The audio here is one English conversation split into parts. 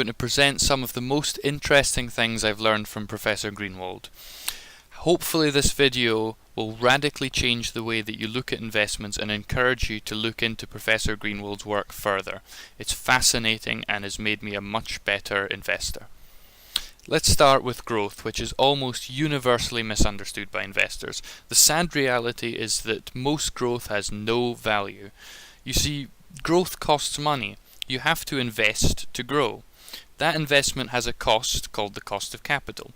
going to present some of the most interesting things I've learned from Professor Greenwald. Hopefully this video will radically change the way that you look at investments and encourage you to look into Professor Greenwald's work further. It's fascinating and has made me a much better investor. Let's start with growth, which is almost universally misunderstood by investors. The sad reality is that most growth has no value. You see, growth costs money. You have to invest to grow. That investment has a cost called the cost of capital.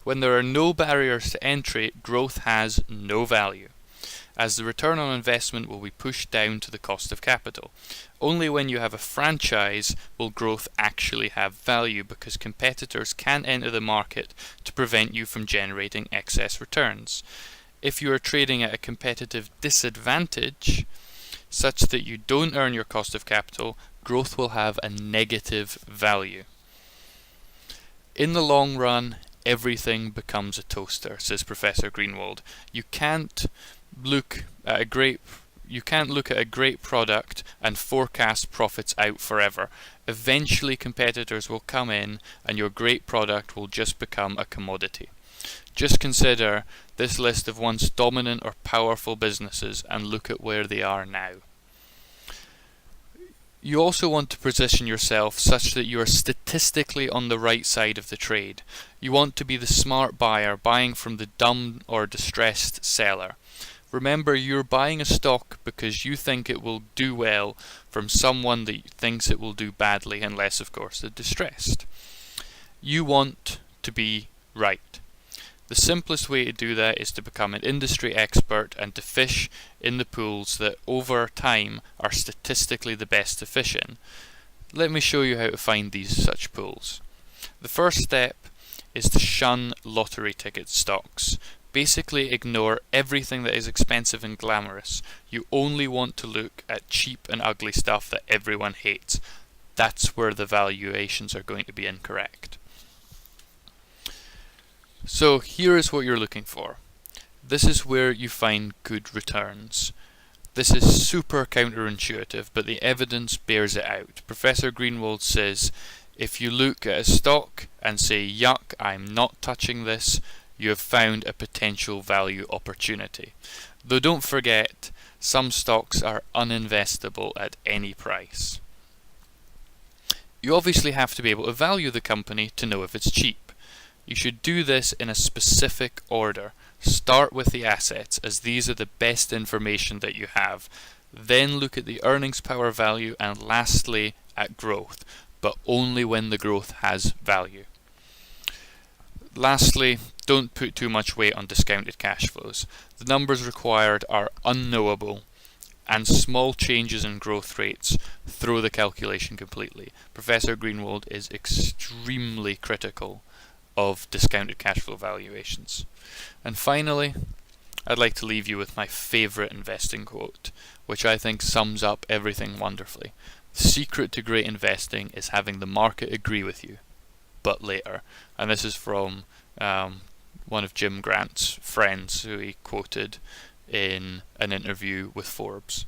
When there are no barriers to entry, growth has no value, as the return on investment will be pushed down to the cost of capital. Only when you have a franchise will growth actually have value, because competitors can't enter the market to prevent you from generating excess returns. If you are trading at a competitive disadvantage, such that you don't earn your cost of capital, growth will have a negative value. In the long run, everything becomes a toaster, says Professor Greenwald. You can't look at a great product and forecast profits out forever. Eventually competitors will come in and your great product will just become a commodity. Just consider this list of once dominant or powerful businesses and look at where they are now. You also want to position yourself such that you are statistically on the right side of the trade. You want to be the smart buyer, buying from the dumb or distressed seller. Remember, you're buying a stock because you think it will do well from someone that thinks it will do badly, unless of course they're distressed. You want to be right. The simplest way to do that is to become an industry expert and to fish in the pools that over time are statistically the best to fish in. Let me show you how to find these such pools. The first step is to shun lottery ticket stocks. Basically ignore everything that is expensive and glamorous. You only want to look at cheap and ugly stuff that everyone hates. That's where the valuations are going to be incorrect. So here is what you're looking for. This is where you find good returns. This is super counterintuitive, but the evidence bears it out. Professor Greenwald says, if you look at a stock and say, yuck, I'm not touching this, you have found a potential value opportunity. Though don't forget, some stocks are uninvestable at any price. You obviously have to be able to value the company to know if it's cheap. You should do this in a specific order. Start with the assets, as these are the best information that you have. Then look at the earnings power value, and lastly at growth, but only when the growth has value. Lastly, don't put too much weight on discounted cash flows. The numbers required are unknowable, and small changes in growth rates throw the calculation completely. Professor Greenwald is extremely critical of discounted cash flow valuations. And finally, I'd like to leave you with my favourite investing quote, which I think sums up everything wonderfully. The secret to great investing is having the market agree with you, but later. And this is from one of Jim Grant's friends who he quoted in an interview with Forbes.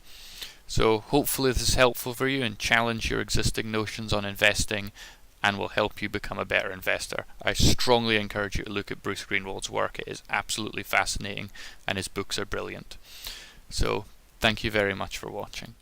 So hopefully this is helpful for you and challenge your existing notions on investing and will help you become a better investor. I strongly encourage you to look at Bruce Greenwald's work. It is absolutely fascinating and his books are brilliant. So thank you very much for watching.